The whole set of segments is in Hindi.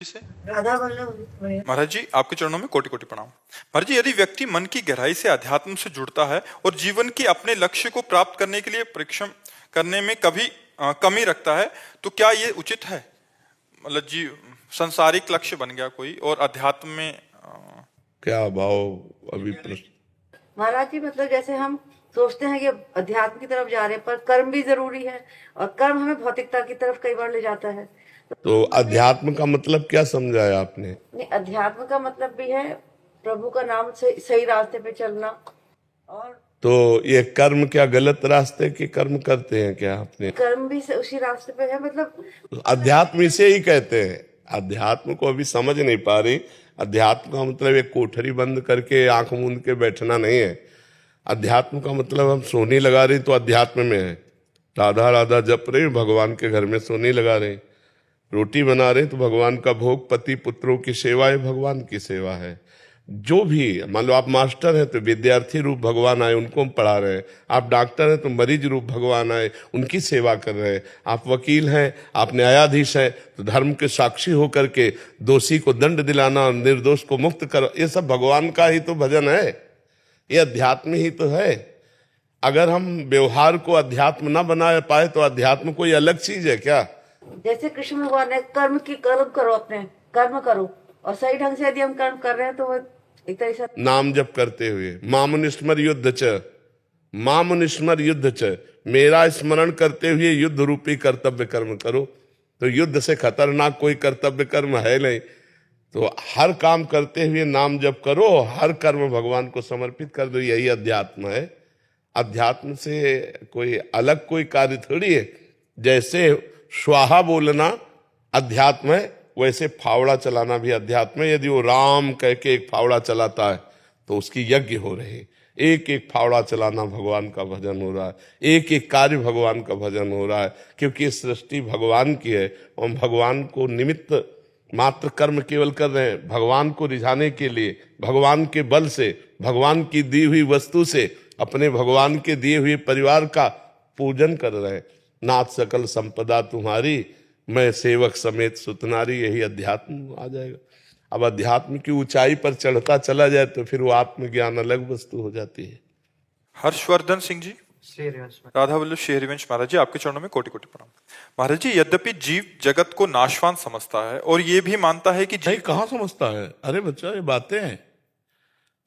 से राधा वल्लभ। महाराज जी, आपके चरणों में कोटि कोटि प्रणाम। महाराज जी, यदि व्यक्ति मन की गहराई से अध्यात्म से जुड़ता है और जीवन के अपने लक्ष्य को प्राप्त करने के लिए परिश्रम करने में कभी कमी रखता है, तो क्या ये उचित है? मतलब जी, संसारिक लक्ष्य बन गया कोई और अध्यात्म में क्या भाव अभी प्रश्न। महाराज जी, मतलब जैसे हम सोचते हैं कि अध्यात्म की तरफ जा रहे हैं, पर कर्म भी जरूरी है और कर्म हमें भौतिकता की तरफ कई बार ले जाता है। तो अध्यात्म का मतलब क्या समझाया आपने? नहीं, अध्यात्म का मतलब भी है प्रभु का नाम से सही रास्ते पे चलना। और तो ये कर्म क्या गलत रास्ते के कर्म करते हैं क्या आपने? कर्म भी उसी रास्ते पे है, मतलब अध्यात्म इसे ही कहते हैं। अध्यात्म को अभी समझ नहीं पा रही। अध्यात्म का मतलब एक कोठरी बंद करके आंख मूंद के बैठना नहीं है। अध्यात्म का मतलब हम सोनी लगा रही तो अध्यात्म में है। राधा राधा जप रहे, भगवान के घर में सोनी लगा रहे। रोटी बना रहे तो भगवान का भोग, पति पुत्रों की सेवा है, भगवान की सेवा है। जो भी, मान लो आप मास्टर हैं तो विद्यार्थी रूप भगवान आए, उनको हम पढ़ा रहे हैं। आप डॉक्टर हैं तो मरीज रूप भगवान आए, उनकी सेवा कर रहे हैं। आप वकील हैं, आप न्यायाधीश हैं तो धर्म के साक्षी होकर के दोषी को दंड दिलाना, निर्दोष को मुक्त करो, ये सब भगवान का ही तो भजन है, ये अध्यात्म ही तो है। अगर हम व्यवहार को अध्यात्म ना बना पाए तो अध्यात्म कोई अलग चीज है क्या? जैसे कृष्ण भगवान ने कर्म करो, अपने कर्म करो, और सही ढंग से यदि हम कर्म कर रहे हैं तो वो एक तरह से नाम जप करते हुए मामुनिस्मर युद्ध च, मामुनिस्मर युद्ध च, मेरा स्मरण करते हुए युद्ध रूपी कर्तव्य कर्म करो। तो युद्ध से खतरनाक कोई कर्तव्य कर्म है नहीं। तो हर काम करते हुए नाम जप करो, हर कर्म भगवान को समर्पित कर दो, यही अध्यात्म है। अध्यात्म से कोई अलग कोई कार्य थोड़ी है। जैसे स्वाहा बोलना अध्यात्म है, वैसे फावड़ा चलाना भी अध्यात्म है। यदि वो राम कह के एक फावड़ा चलाता है तो उसकी यज्ञ हो रही। एक एक फावड़ा चलाना भगवान का भजन हो रहा है, एक एक कार्य भगवान का भजन हो रहा है, क्योंकि ये सृष्टि भगवान की है। हम भगवान को निमित्त मात्र कर्म केवल कर रहे हैं, भगवान को रिझाने के लिए, भगवान के बल से, भगवान की दी हुई वस्तु से, अपने भगवान के दिए हुए परिवार का पूजन कर रहे हैं। नाथ सकल संपदा तुम्हारी, मैं सेवक समेत सुतनारी, यही अध्यात्म आ जाएगा। अब अध्यात्म की ऊंचाई पर चढ़ता चला जाए तो फिर वो आत्मज्ञान अलग वस्तु हो जाती है। हर्षवर्धन सिंह जी, राधा वल्लभ हरिवंश महाराज जी, आपके चरणों में कोटि कोटि प्रणाम। महाराज जी, यद्यपि जीव जगत को नाशवान समझता है और ये भी मानता है कि नहीं, कहाँ समझता है? अरे बच्चा, ये बातें हैं,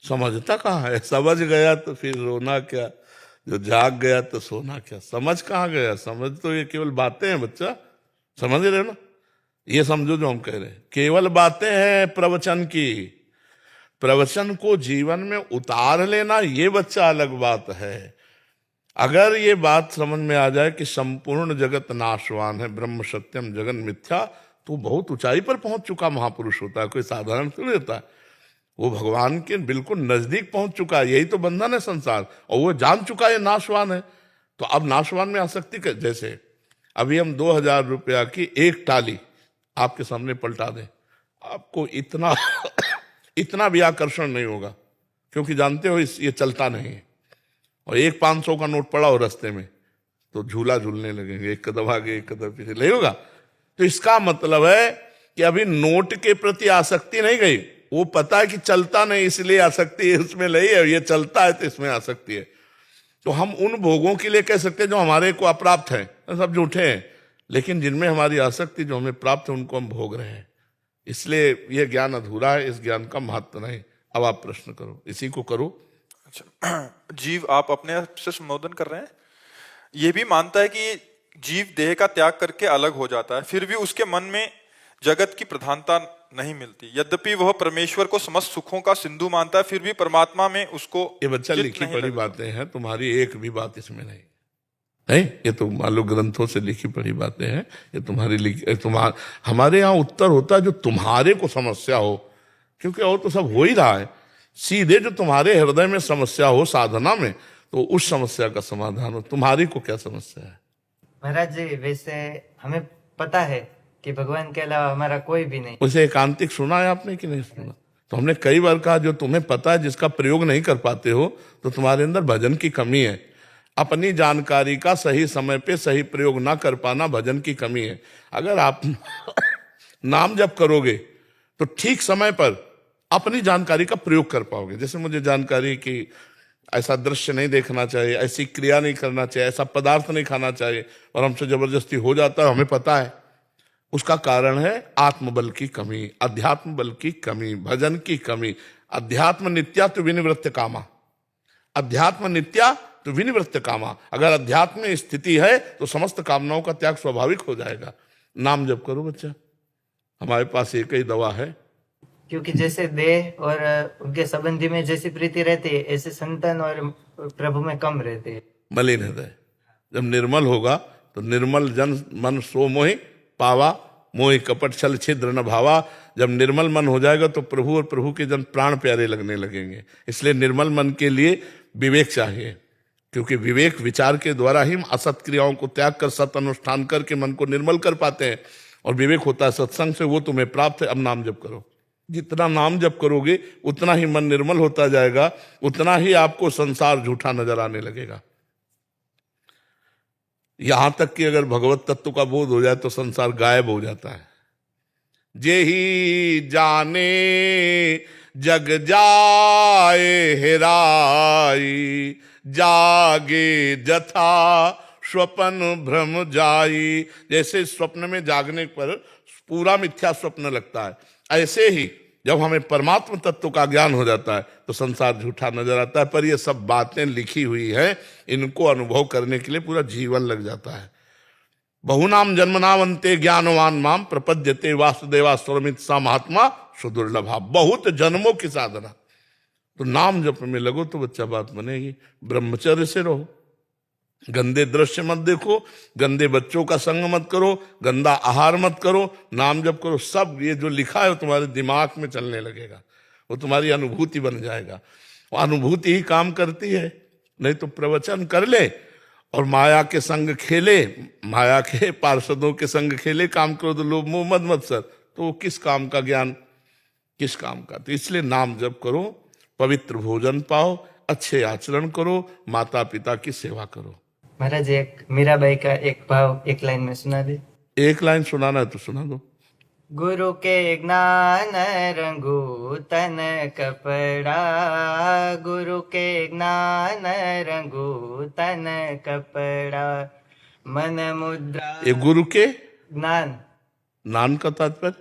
समझता कहाँ है? समझ गया तो फिर रोना क्या, जो जाग गया तो सोना क्या। समझ कहाँ गया? समझ तो ये केवल बातें हैं बच्चा, समझ रहे हो ना? ये समझो जो हम कह रहे हैं, केवल बातें हैं प्रवचन की। प्रवचन को जीवन में उतार लेना ये बच्चा अलग बात है। अगर ये बात समझ में आ जाए कि संपूर्ण जगत नाशवान है, ब्रह्म सत्यम जगन मिथ्या, तो बहुत ऊंचाई पर पहुंच चुका महापुरुष होता है, कोई साधारण थोड़ी होता है। वो भगवान के बिल्कुल नजदीक पहुंच चुका है। यही तो बंधन है संसार, और वो जान चुका है नाशवान है। तो अब नाशवान में आसक्ति कर, जैसे अभी हम 2000 रुपया की एक टाली आपके सामने पलटा दें, आपको इतना इतना भी आकर्षण नहीं होगा, क्योंकि जानते हो ये चलता नहीं है। और एक 500 का नोट पड़ा हो रास्ते में तो झूला झूलने लगेंगे, एक कदम आगे एक कदम पीछे, नहीं होगा। तो इसका मतलब है कि अभी नोट के प्रति आसक्ति नहीं गई, वो पता है कि चलता नहीं इसलिए आसक्ति है उसमें नहीं है, ये चलता है तो इसमें आसक्ति है। तो हम उन भोगों के लिए कह सकते हैं जो हमारे को अप्राप्त है, सब झूठे हैं, लेकिन जिनमें हमारी आसक्ति जो हमें प्राप्त है उनको हम भोग रहे हैं। इसलिए यह ज्ञान अधूरा है, इस ज्ञान का महत्व नहीं। अब आप प्रश्न करो, इसी को करो। अच्छा, जीव आप अपने आप से संबोधन कर रहे हैं, ये भी मानता है कि जीव देह का त्याग करके अलग हो जाता है, फिर भी उसके मन में जगत की प्रधानता नहीं मिलती। यद्यपि वह परमेश्वर को समस्त सुखों का सिंधु मानता है, फिर भी परमात्मा में उसको ये बच्चा लिखी पढ़ी बातें हैं, तुम्हारी एक भी बात इसमें नहीं है। ये तो मान लो ग्रंथों से लिखी पढ़ी बातें हैं, ये तुम्हारी हमारे यहाँ उत्तर होता है जो तुम्हारे को समस्या हो, क्योंकि और तो सब हो ही रहा है। सीधे जो तुम्हारे हृदय में समस्या हो साधना में, तो उस समस्या का समाधान हो। तुम्हारी को क्या समस्या है? महाराज जी, वैसे हमें पता है कि भगवान के अलावा हमारा कोई भी नहीं। उसे एकांतिक सुना है आपने कि नहीं सुना? तो हमने कई बार कहा, जो तुम्हें पता है जिसका प्रयोग नहीं कर पाते हो, तो तुम्हारे अंदर भजन की कमी है। अपनी जानकारी का सही समय पे सही प्रयोग ना कर पाना भजन की कमी है। अगर आप नाम जब करोगे तो ठीक समय पर अपनी जानकारी का प्रयोग कर पाओगे। जैसे मुझे जानकारी कि ऐसा दृश्य नहीं देखना चाहिए, ऐसी क्रिया नहीं करना चाहिए, ऐसा पदार्थ नहीं खाना चाहिए, और हमसे जबरदस्ती हो जाता है, हमें पता है। उसका कारण है आत्मबल की कमी, अध्यात्म बल की कमी, भजन की कमी। अध्यात्म नित्या तो विनिवृत्त कामा, अध्यात्म नित्या तो विनिवृत्त कामा। अगर अध्यात्म में स्थिति है तो समस्त कामनाओं का त्याग स्वाभाविक हो जाएगा। नाम जप करो बच्चा, हमारे पास एक ही दवा है। क्योंकि जैसे देह और उनके संबंधी में जैसी प्रीति रहती है, ऐसे संतान और प्रभु में कम रहते हैं। मलिन हृदय जब निर्मल होगा तो निर्मल जन मन सो मोहि पावा, मोहि कपट छल छिद्र न भावा। जब निर्मल मन हो जाएगा तो प्रभु और प्रभु के जन प्राण प्यारे लगने लगेंगे। इसलिए निर्मल मन के लिए विवेक चाहिए, क्योंकि विवेक विचार के द्वारा ही हम असत क्रियाओं को त्याग कर सत अनुष्ठान करके मन को निर्मल कर पाते हैं। और विवेक होता है सत्संग से, वो तुम्हें प्राप्त है। अब नाम जप करो, जितना नाम जप करोगे उतना ही मन निर्मल होता जाएगा, उतना ही आपको संसार झूठा नजर आने लगेगा। यहां तक कि अगर भगवत तत्व का बोध हो जाए तो संसार गायब हो जाता है। जे ही जाने जग जाए हेराई, जागे जथा स्वप्न भ्रम जाई। जैसे स्वप्न में जागने पर पूरा मिथ्या स्वप्न लगता है, ऐसे ही जब हमें परमात्म तत्व का ज्ञान हो जाता है तो संसार झूठा नजर आता है। पर ये सब बातें लिखी हुई हैं, इनको अनुभव करने के लिए पूरा जीवन लग जाता है। बहुनाम जन्मनावंते ज्ञानवान माम प्रपद्यते वासुदेवा स्वरमित सा महात्मा सुदुर्लभा। बहुत जन्मों की साधना, तो नाम जप में लगो तो बच्चा बात बनेगी। ब्रह्मचर्य से रहो, गंदे दृश्य मत देखो, गंदे बच्चों का संग मत करो, गंदा आहार मत करो, नाम जप करो। सब ये जो लिखा है तुम्हारे दिमाग में चलने लगेगा, वो तुम्हारी अनुभूति बन जाएगा। वो अनुभूति ही काम करती है। नहीं तो प्रवचन कर ले और माया के संग खेले, माया के पार्षदों के संग खेले, काम करो तो लोभ मोह मद मत्सर, तो किस काम का ज्ञान, किस काम का। तो इसलिए नाम जप करो, पवित्र भोजन पाओ, अच्छे आचरण करो, माता पिता की सेवा करो। महाराज एक मीराबाई का एक भाव एक लाइन में सुना दे। एक लाइन सुनाना है तो सुना दो। गुरु के ज्ञान रंगू तन कपड़ा, गुरु के ज्ञान रंगू तन कपड़ा, मन मुद्रा। ये गुरु के ज्ञान, नान का तात्पर्य,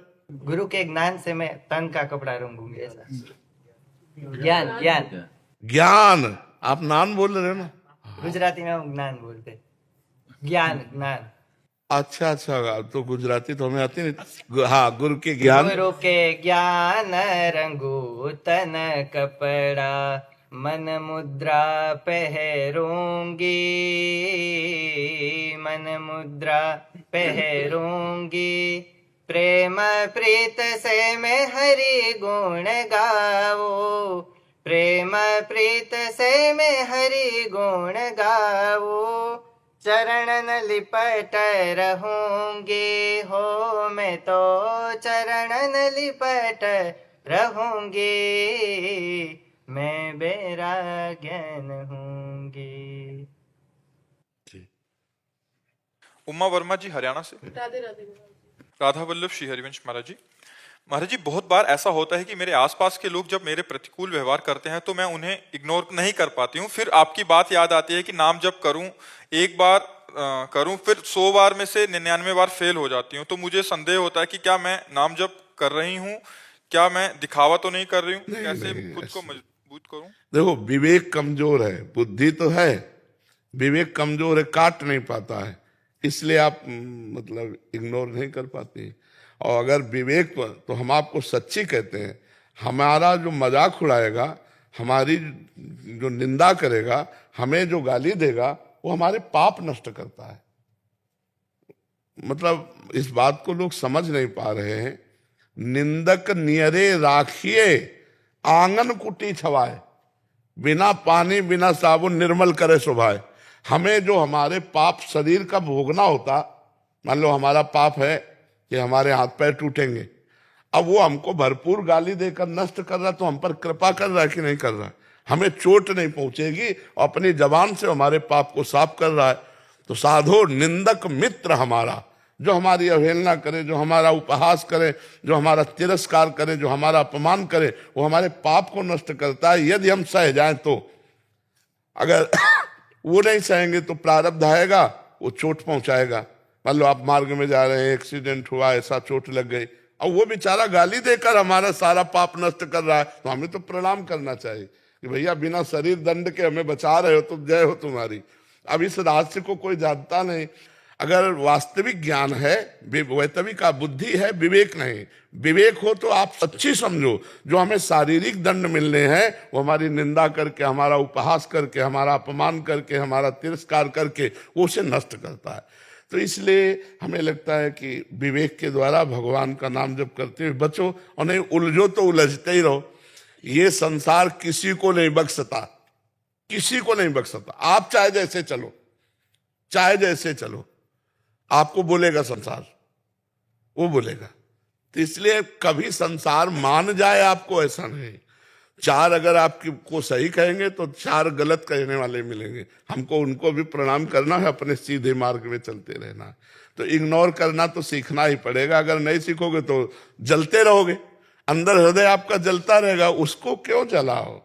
गुरु के ज्ञान से मैं तन का कपड़ा रंगूंगी, ऐसा। ज्ञान, ज्ञान, ज्ञान। आप नान बोल रहे हो ना? गुजराती में हम ज्ञान बोलते, ज्ञान, ज्ञान। अच्छा अच्छा, तो गुजराती तो हमें आती नहीं। हाँ, गुरु के ज्ञान। गुरु के ज्ञान रंगू तन कपड़ा, मन मुद्रा पहरूंगी, मन मुद्रा पहरूंगी। प्रेम प्रीत से मैं हरि गुण गाओ, प्रेम प्रीत से मैं हरि गुण गाओ। चरणन लिपट रहूंगी हो, मैं तो चरणन लिपट रहूंगी, मैं बैराग्यन हूंगी। उमा वर्मा जी हरियाणा से। राधे राधे। राधा वल्लभ श्री हरिवंश महाराज जी। महाराज जी, बहुत बार ऐसा होता है कि मेरे आसपास के लोग जब मेरे प्रतिकूल व्यवहार करते हैं तो मैं उन्हें इग्नोर नहीं कर पाती हूँ। फिर आपकी बात याद आती है कि नाम जप करूं, एक बार करूं, फिर 100 बार में से 99 बार फेल हो जाती हूँ। तो मुझे संदेह होता है कि क्या मैं नाम जप कर रही हूँ, क्या मैं दिखावा तो नहीं कर रही हूँ? कैसे खुद को मजबूत करूं? देखो, विवेक कमजोर है, बुद्धि तो है, विवेक कमजोर है, काट नहीं पाता है, इसलिए आप मतलब इग्नोर नहीं कर पाते। और अगर विवेक पर, तो हम आपको सच्ची कहते हैं, हमारा जो मजाक उड़ाएगा, हमारी जो निंदा करेगा, हमें जो गाली देगा, वो हमारे पाप नष्ट करता है। मतलब इस बात को लोग समझ नहीं पा रहे हैं। निंदक नियरे राखिए, आंगन कुटी छवाए, बिना पानी बिना साबुन निर्मल करे सुभाए। हमें जो हमारे पाप शरीर का भोगना होता, मान लो हमारा पाप है कि हमारे हाथ पैर टूटेंगे, अब वो हमको भरपूर गाली देकर नष्ट कर रहा, तो हम पर कृपा कर रहा है कि नहीं कर रहा है? हमें चोट नहीं पहुंचेगी, अपनी जबान से हमारे पाप को साफ कर रहा है। तो साधो निंदक मित्र हमारा, जो हमारी अवहेलना करे, जो हमारा उपहास करे, जो हमारा तिरस्कार करे, जो हमारा अपमान करे, वो हमारे पाप को नष्ट करता है यदि हम सह जाएं तो। अगर वो नहीं सहेंगे तो प्रारब्ध आएगा, वो चोट पहुंचाएगा। मान लो आप मार्ग में जा रहे हैं, एक्सीडेंट हुआ, ऐसा चोट लग गई, और वो बेचारा गाली देकर हमारा सारा पाप नष्ट कर रहा है, तो हमें तो प्रणाम करना चाहिए कि भैया बिना शरीर दंड के हमें बचा रहे हो तो जय हो तुम्हारी। अब इस रहस्य को कोई जानता नहीं। अगर वास्तविक ज्ञान है, वैतविक का बुद्धि है, विवेक नहीं। विवेक हो तो आप सच्ची समझो, जो हमें शारीरिक दंड मिलने हैं वो हमारी निंदा करके, हमारा उपहास करके, हमारा अपमान करके, हमारा तिरस्कार करके वो उसे नष्ट करता है। तो इसलिए हमें लगता है कि विवेक के द्वारा भगवान का नाम जप करते हुए बचो, और नहीं उलझो तो उलझते ही रहो। ये संसार किसी को नहीं बख्शता, किसी को नहीं बख्शता। आप चाहे जैसे चलो, चाहे जैसे चलो, आपको बोलेगा संसार, वो बोलेगा। तो इसलिए कभी संसार मान जाए आपको, ऐसा नहीं। चार अगर आपको सही कहेंगे तो चार गलत कहने वाले मिलेंगे। हमको उनको भी प्रणाम करना है, अपने सीधे मार्ग में चलते रहना है। तो इग्नोर करना तो सीखना ही पड़ेगा। अगर नहीं सीखोगे तो जलते रहोगे, अंदर हृदय आपका जलता रहेगा, उसको क्यों जलाओ?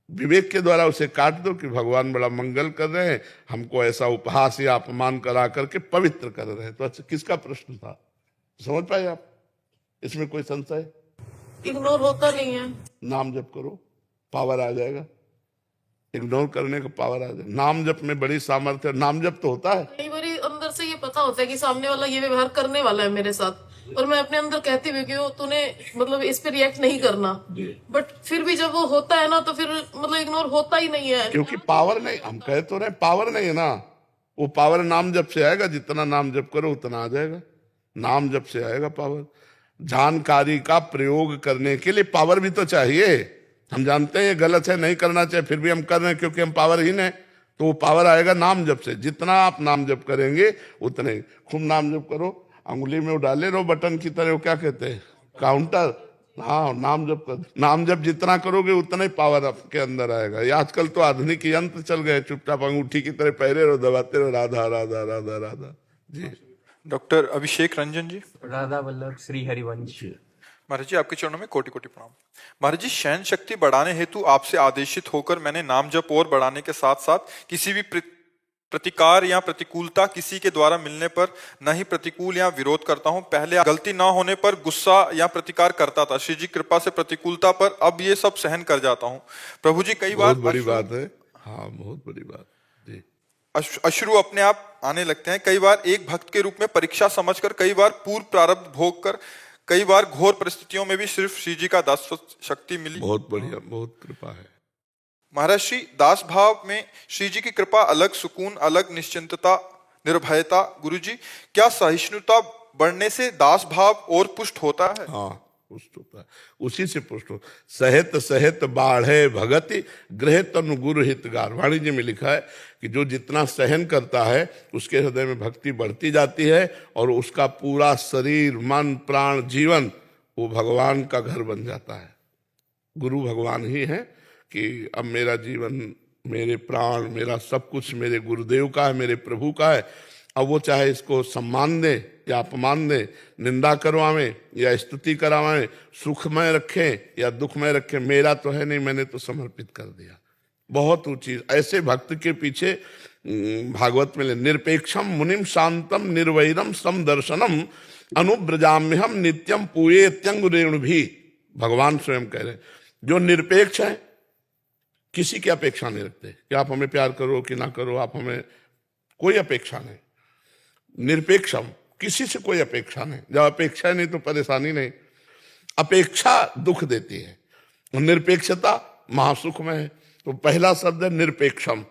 विवेक के द्वारा उसे काट दो कि भगवान बड़ा मंगल कर रहे हैं, हमको ऐसा उपहास या अपमान करा करके पवित्र कर रहे हैं। तो अच्छा, किसका प्रश्न था, समझ पाए आप? इसमें कोई संशय? इग्नोर होता नहीं है। नाम जप करो, पावर आ जाएगा। इग्नोर करने का पावर आ जाएगा। नाम जप में बड़ी सामर्थ्य। नाम जप तो होता है, कई बार अंदर से ये पता होता है कि सामने वाला ये व्यवहार करने वाला है मेरे साथ, और मैं अपने अंदर कहती हुई कि वो तूने मतलब इस पे रिएक्ट नहीं करना, बट फिर भी जब वो होता है ना तो फिर मतलब इग्नोर होता ही नहीं है। क्योंकि पावर नहीं, हम कह तो रहे पावर नहीं है ना। वो पावर नाम जप से आएगा, जितना नाम जप करो उतना आ जाएगा। नाम जप से आएगा पावर। जानकारी का प्रयोग करने के लिए पावर भी तो चाहिए। हम जानते हैं ये गलत है, नहीं करना चाहिए, फिर भी हम कर रहे हैं क्योंकि हम पावरहीन हैं। तो वो पावर आएगा नाम जप से। जितना आप नाम जप करेंगे उतने। खूब नाम जप करो, अंगुली में वो डाले रहो बटन की तरह, वो क्या कहते हैं, काउंटर। हाँ, नाम जप कर, नाम जप जितना करोगे उतना ही पावर आपके अंदर आएगा। ये आजकल तो आधुनिक यंत्र चल गए, चुपचाप अंगूठी की तरह पहरे रहो, दबाते रहो, राधा राधा राधा राधा। जी डॉक्टर अभिषेक रंजन जी। राधा वल्लभ श्री हरिवंश। महाराज जी, आपके चरणों में कोटि कोटि प्रणाम। महाराज जी, शयन शक्ति बढ़ाने हेतु आपसे आदेशित होकर मैंने नाम जप और बढ़ाने के साथ साथ किसी भी प्रतिकार या प्रतिकूलता किसी के द्वारा मिलने पर न ही प्रतिकूल या विरोध करता हूं। पहले गलती ना होने पर गुस्सा या प्रतिकार करता था, श्री जी कृपा से प्रतिकूलता पर अब ये सब सहन कर जाता हूं। प्रभु जी, कई बार बहुत बड़ी बात है। हाँ, बहुत बड़ी बात जी। अश्रु अपने आप आने लगते हैं। कई बार एक भक्त के रूप में परीक्षा समझकर, कई बार पूर्व प्रारब्ध भोग कर, कई बार घोर परिस्थितियों में भी सिर्फ श्री जी का दास शक्ति मिली। बहुत बढ़िया, बहुत कृपा है महाराज श्री। दास भाव में श्री जी की कृपा, अलग सुकून, अलग निश्चिंतता, निर्भयता। गुरु जी, क्या सहिष्णुता बढ़ने से दास भाव और पुष्ट होता है? हाँ, पुष्ट होता है, उसी से पुष्ट हो। सहित सहित बाढ़े भगति, गृह तनु गुरु हितगार। वाणी जी में लिखा है कि जो जितना सहन करता है उसके हृदय में भक्ति बढ़ती जाती है, और उसका पूरा शरीर, मन, प्राण, जीवन वो भगवान का घर बन जाता है। गुरु भगवान ही है कि अब मेरा जीवन, मेरे प्राण, मेरा सब कुछ मेरे गुरुदेव का है, मेरे प्रभु का है। अब वो चाहे इसको सम्मान दे या अपमान दे, निंदा करवावें या स्तुति करावें, सुखमय रखें या दुखमय रखें, मेरा तो है नहीं, मैंने तो समर्पित कर दिया। बहुत ऊंची। ऐसे भक्त के पीछे भागवत में निरपेक्षम मुनिम शांतम निर्वैरम समदर्शनम अनुब्रजाम्यहम नित्यम पूयेत्यंग रेणु भी। भगवान स्वयं कह रहे हैं, जो निरपेक्ष है, किसी की अपेक्षा नहीं रखते कि आप हमें प्यार करो कि ना करो, आप हमें, कोई अपेक्षा नहीं। निरपेक्षम, किसी से कोई अपेक्षा नहीं। जब अपेक्षा नहीं तो परेशानी नहीं। अपेक्षा दुख देती है, और निरपेक्षता महासुख में है। तो पहला शब्द है निरपेक्षम।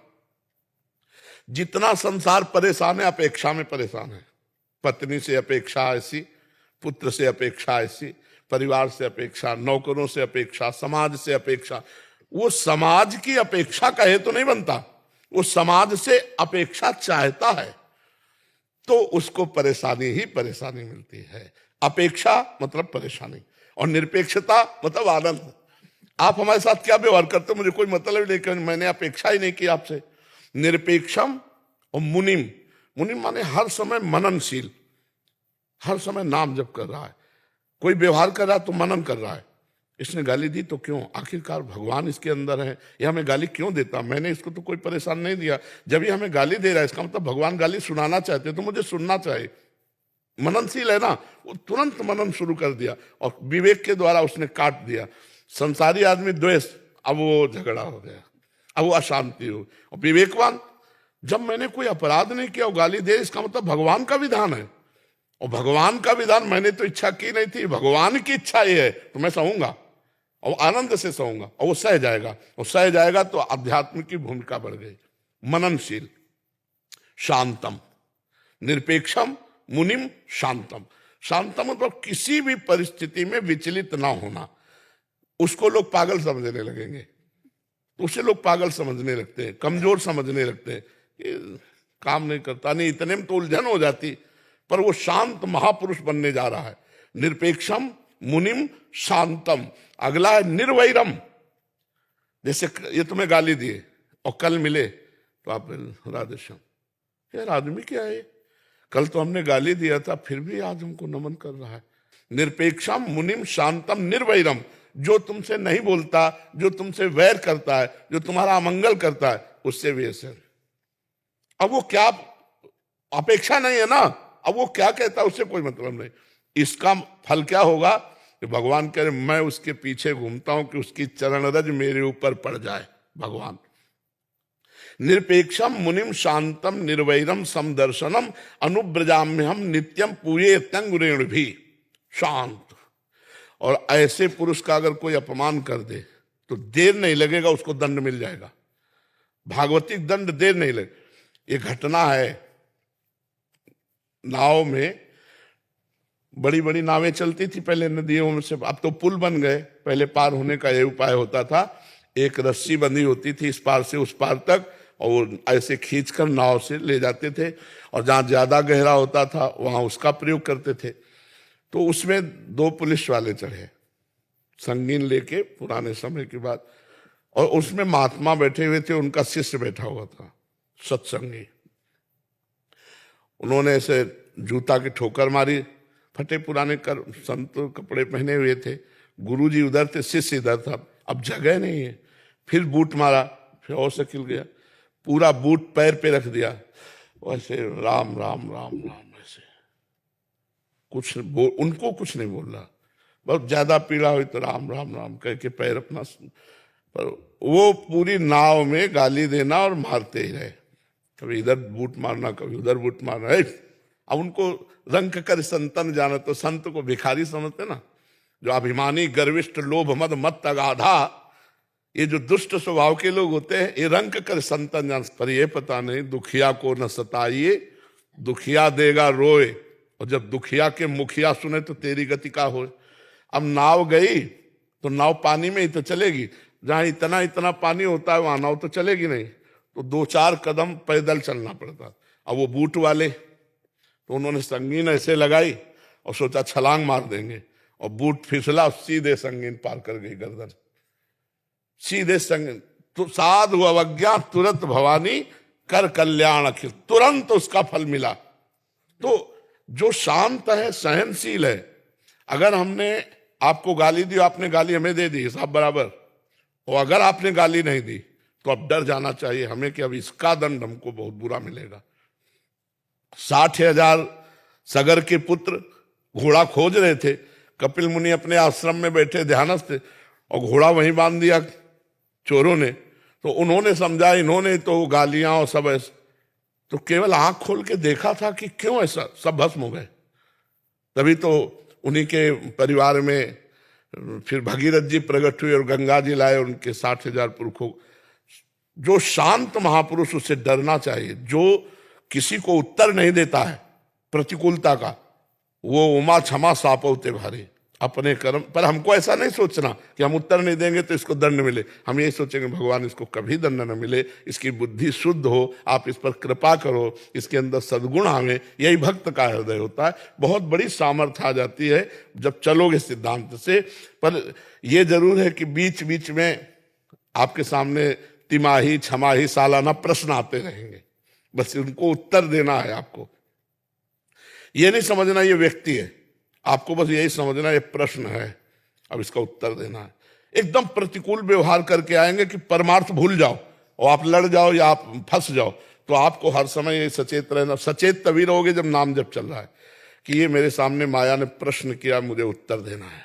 जितना संसार परेशान है, अपेक्षा में परेशान है। पत्नी से अपेक्षा ऐसी, पुत्र से अपेक्षा ऐसी, परिवार से अपेक्षा, नौकरों से अपेक्षा, समाज से अपेक्षा। वो समाज की अपेक्षा कहे तो नहीं बनता, वो समाज से अपेक्षा चाहता है तो उसको परेशानी ही परेशानी मिलती है। अपेक्षा मतलब परेशानी, और निरपेक्षता मतलब आनंद। आप हमारे साथ क्या व्यवहार करते हो मुझे कोई मतलब नहीं, मैंने अपेक्षा ही नहीं की आपसे। निरपेक्षम और मुनिम। मुनिम माने हर समय मननशील, हर समय नाम जप कर रहा है, कोई व्यवहार कर रहा है तो मनन कर रहा है। इसने गाली दी तो क्यों, आखिरकार भगवान इसके अंदर है, ये हमें गाली क्यों देता, मैंने इसको तो कोई परेशान नहीं दिया। जब ये हमें गाली दे रहा है इसका मतलब भगवान गाली सुनाना चाहते, तो मुझे सुनना चाहिए। मननशील है ना, वो तुरंत मनन शुरू कर दिया और विवेक के द्वारा उसने काट दिया। संसारी आदमी द्वेष, अब वो झगड़ा हो गया, अब वो अशांति हो। और विवेकवान, जब मैंने कोई अपराध नहीं किया, वो गाली दे, इसका मतलब भगवान का विधान है, और भगवान का विधान मैंने तो इच्छा की नहीं थी, भगवान की इच्छा ये है तो मैं सहूंगा और आनंद से सहूंगा, और वो सह जाएगा, और सह जाएगा तो अध्यात्म की भूमिका बढ़ गई। मननशील, शांतम, निरपेक्षम, मुनिम, शांतम। शांतम मतलब किसी भी परिस्थिति में विचलित ना होना। उसको लोग पागल समझने लगेंगे, उसे लोग पागल समझने लगते हैं, कमजोर समझने लगते हैं, ये काम नहीं करता, नहीं इतने में तो उलझन हो जाती, पर वो शांत महापुरुष बनने जा रहा है। निरपेक्षम, मुनिम, शांतम। अगला है निर्वैरम। जैसे ये तुम्हें गाली दिए और कल मिले तो आप राधेश्याम, यार आदमी क्या है, कल तो हमने गाली दिया था फिर भी आज हमको नमन कर रहा है। निरपेक्षम, मुनिम, शांतम, निर्वैरम। जो तुमसे नहीं बोलता, जो तुमसे वैर करता है, जो तुम्हारा अमंगल करता है, उससे भी ऐसे। अब वो क्या, अपेक्षा नहीं है ना, अब वो क्या कहता है उससे कोई मतलब नहीं। इसका फल क्या होगा कि भगवान कह रहे मैं उसके पीछे घूमता हूं कि उसकी चरण रज मेरे ऊपर पड़ जाए। भगवान निरपेक्षम, मुनिम, शांतम, निर्वैरम, समदर्शनम, अनुब्रजाम्यहम नित्यम पूये तंगुरेण भी। शांत। और ऐसे पुरुष का अगर कोई अपमान कर दे तो देर नहीं लगेगा, उसको दंड मिल जाएगा, भागवतिक दंड देर नहीं लगे। ये घटना है, नाव में बड़ी बड़ी नावें चलती थी पहले नदियों में से, अब तो पुल बन गए। पहले पार होने का ये उपाय होता था, एक रस्सी बंधी होती थी इस पार से उस पार तक, और वो ऐसे खींचकर नाव से ले जाते थे, और जहां ज्यादा गहरा होता था वहां उसका प्रयोग करते थे। तो उसमें 2 पुलिस वाले चढ़े, संगीन लेके, पुराने समय की बात, और उसमें महात्मा बैठे हुए थे, उनका शिष्य बैठा हुआ था, सत्संगी। उन्होंने ऐसे जूता की ठोकर मारी, फटे पुराने संत कपड़े पहने हुए थे, गुरुजी उधर थे, शिष्य इधर था, अब जगह नहीं है। फिर बूट मारा, फिर और शकील गया, पूरा बूट पैर पे रख दिया, वैसे राम राम राम राम, ऐसे कुछ उनको कुछ नहीं बोल रहा, बहुत ज्यादा पीड़ा हुई तो राम राम राम कह के पैर अपना, पर वो पूरी नाव में गाली देना और मारते ही रहे, कभी इधर बूट मारना कभी उधर बूट मारना। अब उनको रंग कर संतन जाना, तो संत को भिखारी समझते ना, जो अभिमानी, गर्विष्ठ, लोभ, मद, मत, अगाधा, ये जो दुष्ट स्वभाव के लोग होते हैं, ये रंग कर संतन जान। पर ये पता नहीं दुखिया को न सताइए, दुखिया देगा रोए, और जब दुखिया के मुखिया सुने तो तेरी गति का हो। अब नाव गई तो नाव पानी में ही तो चलेगी, जहां इतना इतना पानी होता है वहां नाव तो चलेगी नहीं, तो 2-4 कदम पैदल चलना पड़ता। अब वो बूट वाले तो उन्होंने संगीन ऐसे लगाई और सोचा छलांग मार देंगे, और बूट फिसला, सीधे संगीन पार कर गई गर्दन, सीधे संगीन। तो साधु अवज्ञा तुरंत भवानी कर कल्याण अखिल, तुरंत उसका फल मिला। तो जो शांत है, सहनशील है, अगर हमने आपको गाली दी, आपने गाली हमें दे दी, हिसाब बराबर, और अगर आपने गाली नहीं दी तो अब डर जाना चाहिए हमें कि अब इसका दंड हमको बहुत बुरा मिलेगा। 60,000 सगर के पुत्र घोड़ा खोज रहे थे, कपिल मुनि अपने आश्रम में बैठे ध्यानस्थ थे, और घोड़ा वहीं बांध दिया चोरों ने। तो उन्होंने समझा, इन्होंने तो गालियां और सब ऐसा, तो केवल आंख खोल के देखा था कि क्यों ऐसा, सब भस्म हो गए। तभी तो उन्हीं के परिवार में फिर भगीरथ जी प्रकट हुए और गंगा जी लाए उनके 60,000 पुरखों। जो शांत महापुरुष, उससे डरना चाहिए। जो किसी को उत्तर नहीं देता है प्रतिकूलता का, वो उमा क्षमा सापौते भारी, अपने कर्म पर। हमको ऐसा नहीं सोचना कि हम उत्तर नहीं देंगे तो इसको दंड मिले, हम ये सोचेंगे भगवान इसको कभी दंड न मिले, इसकी बुद्धि शुद्ध हो, आप इस पर कृपा करो, इसके अंदर सद्गुण आवे। यही भक्त का हृदय होता है। बहुत बड़ी सामर्थ्य आ जाती है जब चलोगे सिद्धांत से। पर यह जरूर है कि बीच बीच में आपके सामने तिमाही, छमाही, सालाना प्रश्न आते रहेंगे, बस उनको उत्तर देना है आपको। ये नहीं समझना ये व्यक्ति है, आपको बस यही समझना ये प्रश्न है, अब इसका उत्तर देना है। एकदम प्रतिकूल व्यवहार करके आएंगे कि परमार्थ भूल जाओ और आप लड़ जाओ या आप फंस जाओ, तो आपको हर समय ये सचेत रहना। सचेत तभी रहोगे जब नाम जब चल रहा है कि ये मेरे सामने माया ने प्रश्न किया, मुझे उत्तर देना है।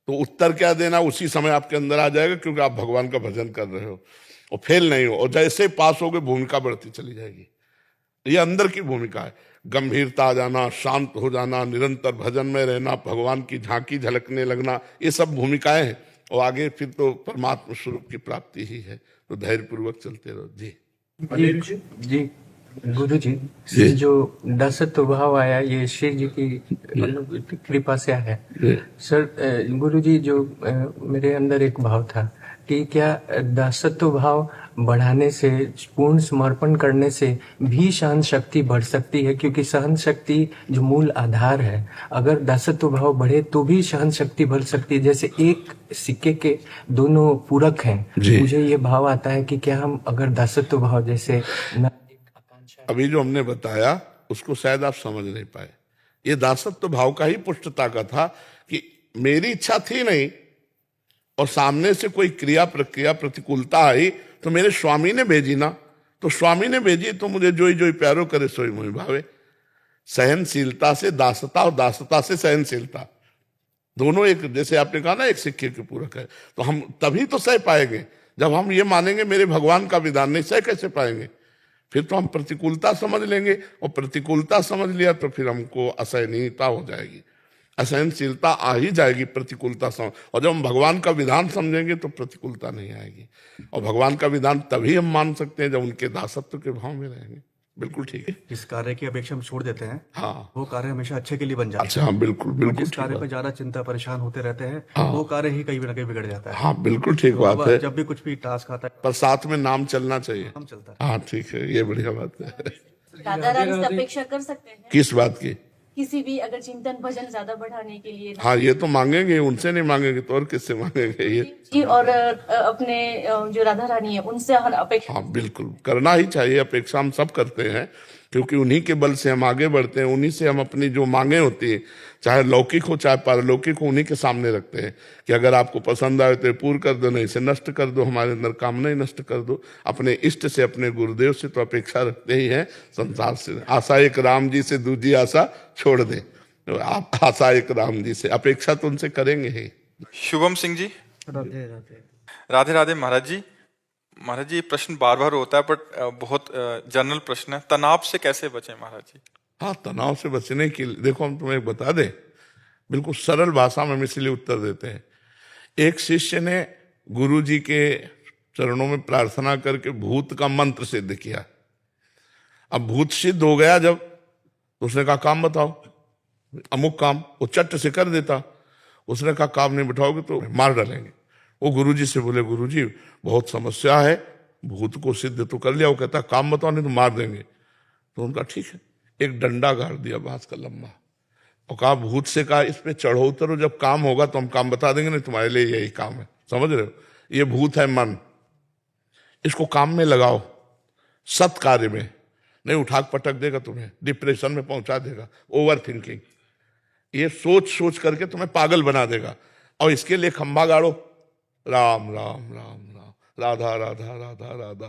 तो उत्तर क्या देना उसी समय आपके अंदर आ जाएगा, क्योंकि आप भगवान का भजन कर रहे हो और फेल नहीं हो। और जैसे पास होगे भूमिका बढ़ती चली जाएगी। ये अंदर की भूमिका है, गंभीरता आ जाना, शांत हो जाना, निरंतर भजन में रहना, भगवान की झांकी झलकने लगना, ये सब भूमिकाएं हैं। और आगे फिर तो परमात्मा स्वरूप की प्राप्ति ही है। तो धैर्य पूर्वक चलते रहो। जी जी गुरु जी, ये जो दासत्व भाव आया ये श्री जी की कृपा से आया। सर गुरु जी, जो मेरे अंदर एक भाव था कि क्या दासत्व भाव बढ़ाने से, पूर्ण समर्पण करने से भी सहन शक्ति बढ़ सकती है? क्योंकि सहन शक्ति जो मूल आधार है, अगर दासत्व भाव बढ़े तो भी सहन शक्ति बढ़ सकती है। जैसे एक सिक्के के दोनों पूरक हैं। मुझे ये भाव आता है कि क्या हम अगर दासत्व भाव जैसे अभी जो हमने बताया उसको शायद आप समझ नहीं पाए। ये दासत्व भाव का ही पुष्टता का था कि मेरी इच्छा थी नहीं और सामने से कोई क्रिया प्रक्रिया प्रतिकूलता आई तो मेरे स्वामी ने भेजी ना, तो स्वामी ने भेजी तो मुझे जोई जोई प्यारो करे सोई मोहि भावे। सहनशीलता से दासता और दासता से सहनशीलता, दोनों एक, जैसे आपने कहा ना एक सिक्के के पूरक है। तो हम तभी तो सह पाएंगे जब हम ये मानेंगे मेरे भगवान का विधान नहीं, सह कैसे पाएंगे? फिर तो हम प्रतिकूलता समझ लेंगे और प्रतिकूलता समझ लिया तो फिर हमको असहनीयता हो जाएगी, असहनशीलता आ ही जाएगी प्रतिकूलता समझ। और जब हम भगवान का विधान समझेंगे तो प्रतिकूलता नहीं आएगी। और भगवान का विधान तभी हम मान सकते हैं जब उनके दासत्व के भाव में रहेंगे। बिल्कुल ठीक है। जिस कार्य की अपेक्षा हम छोड़ देते हैं, हाँ, वो कार्य हमेशा अच्छे के लिए बन जाता है। अच्छा, हाँ, बिल्कुल बिल्कुल जिस ठीक कार्य बात। पे ज्यादा चिंता परेशान होते रहते हैं, हाँ। वो कार्य ही कहीं ना कहीं बिगड़ जाता है। हाँ, बिल्कुल ठीक तो बात अब है। जब भी कुछ भी टास्क आता है पर साथ में नाम चलना चाहिए। हम चलता है। हाँ ठीक है, ये बढ़िया बात है। राधा रानी से अपेक्षा कर सकते हैं किस बात की? किसी भी अगर चिंतन भजन ज्यादा बढ़ाने के लिए। हाँ, ये तो मांगेंगे, उनसे नहीं मांगेंगे तो और किससे मांगेंगे? ये जी, और अपने जो राधा रानी है उनसे हम अपेक्षा। हाँ, बिल्कुल करना ही चाहिए। अपेक्षा हम सब करते हैं क्योंकि उन्हीं के बल से हम आगे बढ़ते हैं, उन्हीं से हम अपनी जो मांगे होती है, चाहे लौकिक हो चाहे पारलौकिक हो, उन्हीं के सामने रखते हैं कि अगर आपको पसंद आए तो पूर्ण कर दो, नहीं से नष्ट कर दो, हमारे अंदर कामना ही नष्ट कर दो। अपने इष्ट से, अपने गुरुदेव से तो अपेक्षा रखते ही हैं। संसार से आशा एक राम जी से, दूसरी आशा छोड़ दे। तो आप आशा एक राम जी से, अपेक्षा तो उनसे करेंगे ही। शुभम सिंह जी। राधे राधे। राधे राधे महाराज जी। महाराज जी, ये प्रश्न बार बार होता है बट बहुत जनरल प्रश्न है, तनाव से कैसे बचें महाराज जी? हाँ, तनाव से बचने के लिए देखो, हम तुम्हें एक बता दें, बिल्कुल सरल भाषा में हम इसलिए उत्तर देते हैं। एक शिष्य ने गुरु जी के चरणों में प्रार्थना करके भूत का मंत्र सिद्ध किया। अब भूत सिद्ध हो गया जब, तो उसने कहा काम बताओ, अमुक काम, वो चट से कर देता। उसने कहा काम नहीं बिठाओगे तो मार डालेंगे। वो गुरुजी से बोले गुरुजी बहुत समस्या है, भूत को सिद्ध तो कर लिया, वो कहता काम बताओ नहीं तो मार देंगे। तो उनका ठीक है, एक डंडा गाड़ दिया बांस का लंबा और कहा भूत से कहा इस पे चढ़ो उतरो, जब काम होगा तो हम काम बता देंगे, नहीं तुम्हारे लिए यही काम है। समझ रहे हो? ये भूत है मन, इसको काम में लगाओ, सत कार्य में, नहीं उठा पटक देगा तुम्हें, डिप्रेशन में पहुंचा देगा, ओवर थिंकिंग, ये सोच सोच करके तुम्हें पागल बना देगा। और इसके लिए खंभा गाड़ो, राम राम राम राम, राधा राधा राधा राधा,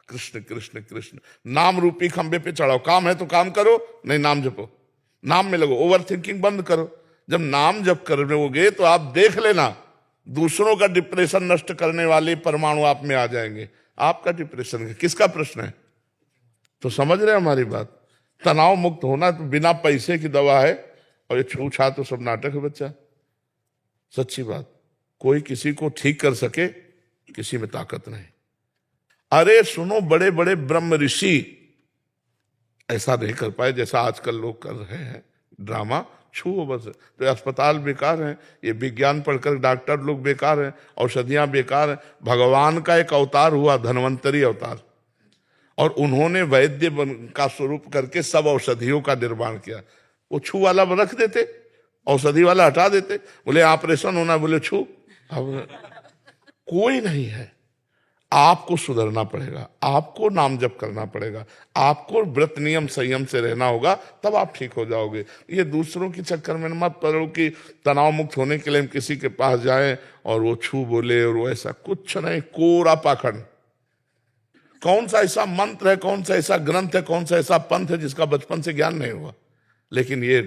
कृष्ण कृष्ण कृष्ण, नाम रूपी खंबे पे चढ़ाओ। काम है तो काम करो, नहीं नाम जपो, नाम में लगो, ओवर थिंकिंग बंद करो। जब नाम जप करोगे तो आप देख लेना दूसरों का डिप्रेशन नष्ट करने वाले परमाणु आप में आ जाएंगे। आपका डिप्रेशन किसका प्रश्न है? तो समझ रहे हमारी बात। तनाव मुक्त होना तो बिना पैसे की दवा है, और ये छूछा तो सब नाटक है बच्चा। सच्ची बात, कोई किसी को ठीक कर सके किसी में ताकत नहीं। अरे सुनो, बड़े बड़े ब्रह्म ऋषि ऐसा नहीं कर पाए जैसा आजकल लोग कर रहे हैं, ड्रामा छुओ बस। तो अस्पताल बेकार हैं, ये विज्ञान पढ़कर डॉक्टर लोग बेकार हैं, औषधियां बेकार हैं। भगवान का एक अवतार हुआ, धन्वंतरी अवतार, और उन्होंने वैद्य का स्वरूप करके सब औषधियों का निर्माण किया। वो छू वाला रख देते, औषधि वाला हटा देते, बोले ऑपरेशन होना, बोले छू। अब कोई नहीं है, आपको सुधरना पड़ेगा, आपको नाम जप करना पड़ेगा, आपको व्रत नियम संयम से रहना होगा, तब आप ठीक हो जाओगे। ये दूसरों के चक्कर में मत पड़ो कि तनाव मुक्त होने के लिए हम किसी के पास जाएं और वो छू बोले और वो ऐसा कुछ नहीं, कोरा पाखंड। कौन सा ऐसा मंत्र है, कौन सा ऐसा ग्रंथ है, कौन सा ऐसा पंथ है जिसका बचपन से ज्ञान नहीं हुआ? लेकिन ये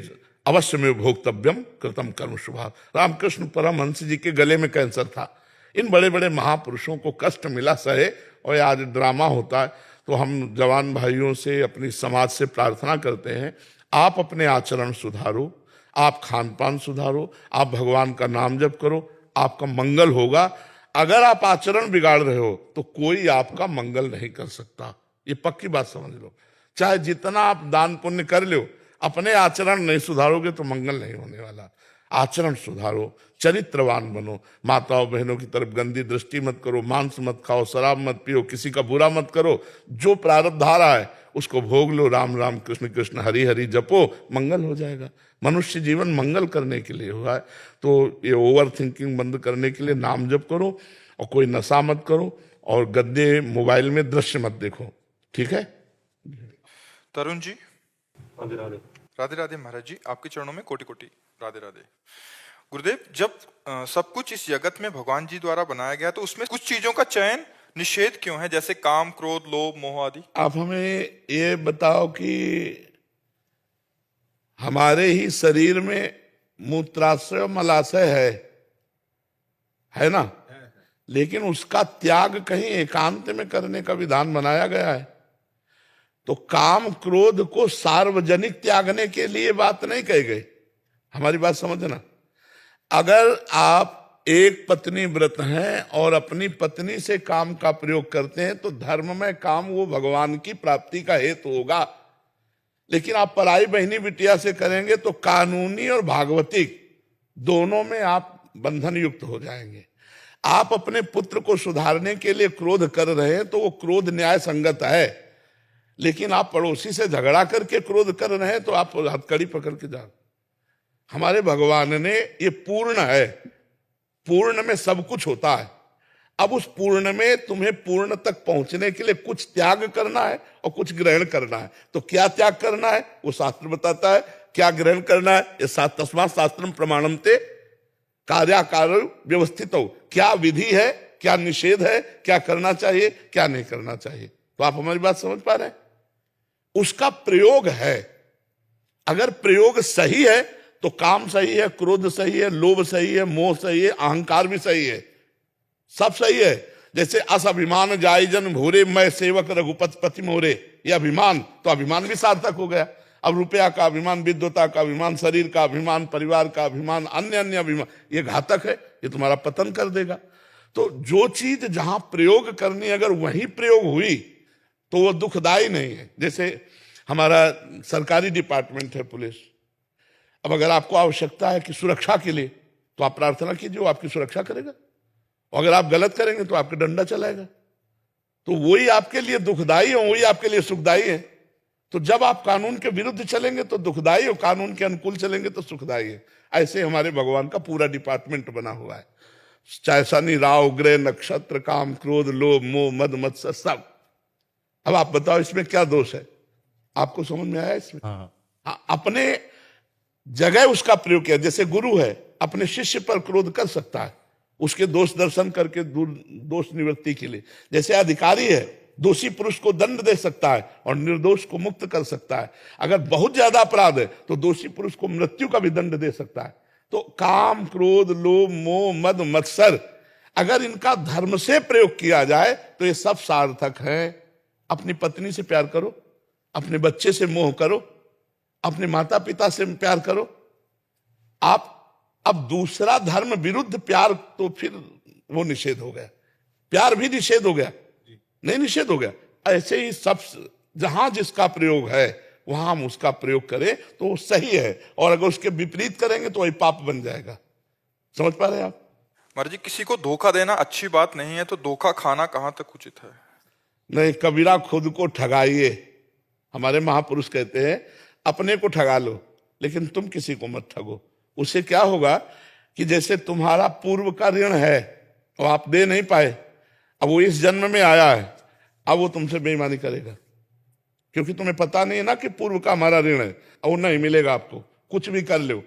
अवश्य में भोक्तव्यम कृतम कर्म शुभा। रामकृष्ण परमहंस जी के गले में कैंसर था। इन बड़े बड़े महापुरुषों को कष्ट मिला सहे, और आज ड्रामा होता है। तो हम जवान भाइयों से, अपनी समाज से प्रार्थना करते हैं, आप अपने आचरण सुधारो, आप खान पान सुधारो, आप भगवान का नाम जप करो, आपका मंगल होगा। अगर आप आचरण बिगाड़ रहे हो तो कोई आपका मंगल नहीं कर सकता, ये पक्की बात समझ लो। चाहे जितना आप दान पुण्य कर लो, अपने आचरण नहीं सुधारोगे तो मंगल नहीं होने वाला। आचरण सुधारो, चरित्रवान बनो, माताओं बहनों की तरफ गंदी दृष्टि मत करो, मांस मत खाओ, शराब मत पियो, किसी का बुरा मत करो। जो प्रारब्ध आ रहा है उसको भोग लो, राम राम कृष्ण कृष्ण हरि हरि जपो, मंगल हो जाएगा। मनुष्य जीवन मंगल करने के लिए हुआ है। तो ये ओवर थिंकिंग बंद करने के लिए नाम जप करो, और कोई नशा मत करो, और गद्दे मोबाइल में दृश्य मत देखो, ठीक है? तरुण जी, राधे राधे महाराज जी, आपके चरणों में कोटि कोटि राधे राधे। गुरुदेव, जब सब कुछ इस जगत में भगवान जी द्वारा बनाया गया, तो उसमें कुछ चीजों का चयन निषेध क्यों है, जैसे काम, क्रोध, लोभ, मोह आदि? आप हमें ये बताओ कि हमारे ही शरीर में मूत्राशय मलाशय है ना? लेकिन उसका त्याग कहीं एकांत में करने का विधान बनाया गया है। तो काम क्रोध को सार्वजनिक त्यागने के लिए बात नहीं कही गई। हमारी बात समझना। अगर आप एक पत्नी व्रत हैं और अपनी पत्नी से काम का प्रयोग करते हैं तो धर्म में काम वो भगवान की प्राप्ति का हेतु होगा। लेकिन आप पराई बहनी बिटिया से करेंगे तो कानूनी और भागवतिक दोनों में आप बंधन युक्त हो जाएंगे। आप अपने पुत्र को सुधारने के लिए क्रोध कर रहे हैं तो वो क्रोध न्याय संगत है, लेकिन आप पड़ोसी से झगड़ा करके क्रोध कर रहे हैं तो आप हथकड़ी पकड़ के जाओ। हमारे भगवान ने ये पूर्ण है, पूर्ण में सब कुछ होता है। अब उस पूर्ण में तुम्हें पूर्ण तक पहुंचने के लिए कुछ त्याग करना है और कुछ ग्रहण करना है। तो क्या त्याग करना है वो शास्त्र बताता है, क्या ग्रहण करना है ये तस्मात् शास्त्रम प्रमाणन्ते कार्याकार व्यवस्थित हो। क्या विधि है, क्या निषेध है, क्या करना चाहिए, क्या नहीं करना चाहिए। तो आप हमारी बात समझ पा रहे हैं? उसका प्रयोग है। अगर प्रयोग सही है तो काम सही है, क्रोध सही है, लोभ सही है, मोह सही है, अहंकार भी सही है, सब सही है। जैसे अस अभिमान जाय जन भोरे, मैं सेवक रघुपति पति मोरे, ये अभिमान, तो अभिमान भी सार्थक हो गया। अब रुपया का अभिमान, विद्वता का अभिमान, शरीर का अभिमान, परिवार का अभिमान, अन्य अन्य अभिमान, ये घातक है, ये तुम्हारा पतन कर देगा। तो जो चीज जहां प्रयोग करनी, अगर वही प्रयोग हुई तो वो दुखदायी नहीं है। जैसे हमारा सरकारी डिपार्टमेंट है पुलिस। अब अगर आपको आवश्यकता है कि सुरक्षा के लिए, तो आप प्रार्थना कीजिए, वो आपकी सुरक्षा करेगा। और अगर आप गलत करेंगे तो आपका डंडा चलाएगा। तो वही आपके लिए दुखदाई है, वही आपके लिए सुखदाई है। तो जब आप कानून के विरुद्ध चलेंगे तो दुखदाई, और कानून के अनुकूल चलेंगे तो सुखदाई है। ऐसे हमारे भगवान का पूरा डिपार्टमेंट बना हुआ है। चाहे शनि राहु ग्रह नक्षत्र, काम क्रोध लोभ मोह मद मत्सर, सब। अब आप बताओ इसमें क्या दोष है? आपको समझ में आया इसमें? हाँ, अपने जगह उसका प्रयोग किया। जैसे गुरु है, अपने शिष्य पर क्रोध कर सकता है, उसके दोष दर्शन करके दोष निवृत्ति के लिए। जैसे अधिकारी है, दोषी पुरुष को दंड दे सकता है और निर्दोष को मुक्त कर सकता है। अगर बहुत ज्यादा अपराध है तो दोषी पुरुष को मृत्यु का भी दंड दे सकता है। तो काम क्रोध लोभ मोह मद मत्सर, अगर इनका धर्म से प्रयोग किया जाए तो ये सब सार्थक है। अपनी पत्नी से प्यार करो, अपने बच्चे से मोह करो, अपने माता पिता से प्यार करो। आप अब दूसरा धर्म विरुद्ध प्यार, तो फिर वो निषेध हो गया। प्यार भी निषेध हो गया, नहीं निषेध हो गया। ऐसे ही सब जहां जिसका प्रयोग है वहां हम उसका प्रयोग करें तो वो सही है, और अगर उसके विपरीत करेंगे तो वही पाप बन जाएगा। समझ पा रहे हैं आप? महाराज जी, किसी को धोखा देना अच्छी बात नहीं है, तो धोखा खाना कहां तक उचित है? नहीं, कबीरा खुद को ठगाइए। हमारे महापुरुष कहते हैं अपने को ठगा लो लेकिन तुम किसी को मत ठगो। उससे क्या होगा कि जैसे तुम्हारा पूर्व का ऋण है और आप दे नहीं पाए, अब वो इस जन्म में आया है, अब वो तुमसे बेईमानी करेगा, क्योंकि तुम्हें पता नहीं है ना कि पूर्व का हमारा ऋण है और वो नहीं मिलेगा आपको, कुछ भी कर लो।